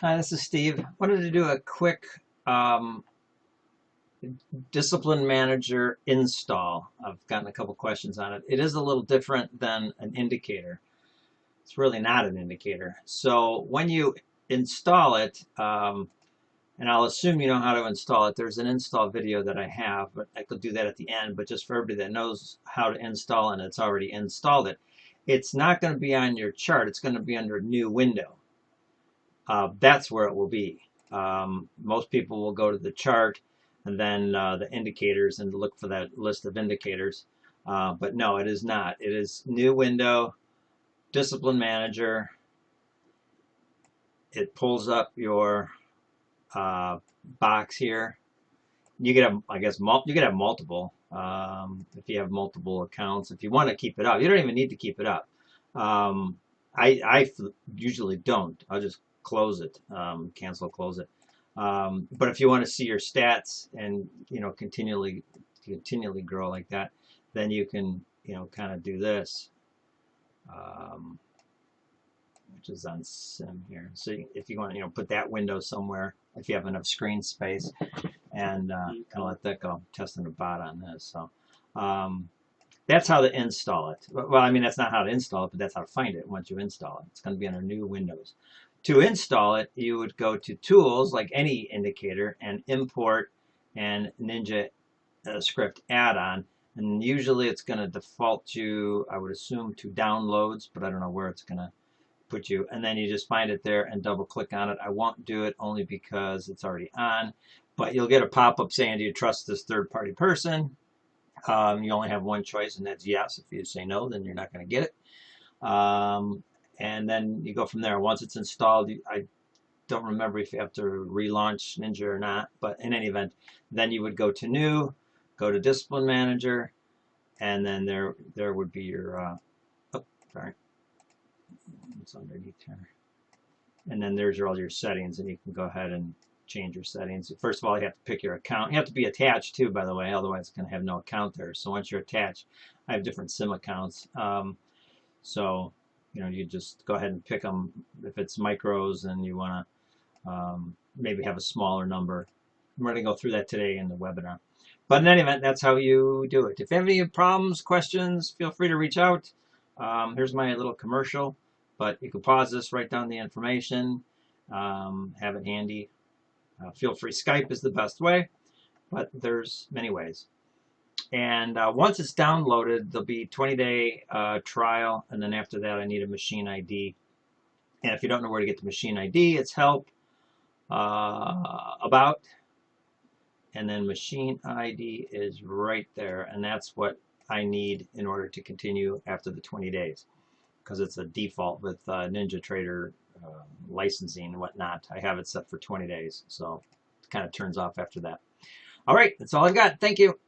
Hi, this is Steve. Wanted to do a quick um, discipline manager install. I've gotten a couple questions on it. It is a little different than an indicator. It's really not an indicator. So when you install it, and I'll assume you know how to install it. There's an install video that I have, but I could do that at the end. But just for everybody that knows how to install and it's already installed it, it's not going to be on your chart. It's going to be under new window. That's where it will be. Most people will go to the chart and then the indicators and look for that list of indicators. But no, it is not. It is new window, discipline manager. It pulls up your box here. You could have, I guess, you could have multiple. If you have multiple accounts, if you want to keep it up, you don't even need to keep it up. Um, I usually don't. I'll just close it, cancel, close it. But if you want to see your stats and continually grow like that, then you can kind of do this, um, which is on sim here. So if you want to put that window somewhere, if you have enough screen space, and kind of let that go. Testing a bot on this, so. That's how to install it. Well, I mean, that's not how to install it, but that's how to find it once you install it. It's going to be under new Windows. To install it, you would go to Tools, like any indicator, and Import and Ninja Script add-on. And usually it's going to default you, I would assume, to Downloads, but I don't know where it's going to put you. And then you just find it there and double-click on it. I won't do it only because it's already on, but you'll get a pop-up saying, do you trust this third-party person? You only have one choice, and that's yes. If you say no, then you're not going to get it. And then you go from there. Once it's installed, I don't remember if you have to relaunch Ninja or not, but in any event, then you would go to New, go to Discipline Manager, and then there would be your, oh, sorry, it's underneath here. And then there's all your settings, and you can go ahead and change your settings. First of all, you have to pick your account. You have to be attached too, by the way, otherwise it's going to have no account there. So once you're attached, I have different SIM accounts. So you just go ahead and pick them. If it's micros and you want to maybe have a smaller number, we're going to go through that today in the webinar. But in any event, that's how you do it. If you have any problems, questions, feel free to reach out. Here's my little commercial, but you can pause this, write down the information, have it handy. Feel free. Skype is the best way, but there's many ways. And once it's downloaded, there'll be 20-day trial, and then after that, I need a machine ID. And if you don't know where to get the machine ID, it's help, about, and then machine ID is right there, and that's what I need in order to continue after the 20 days, because it's a default with NinjaTrader licensing and whatnot. I have it set for 20 days, so it kind of turns off after that. All right, that's all I've got. Thank you.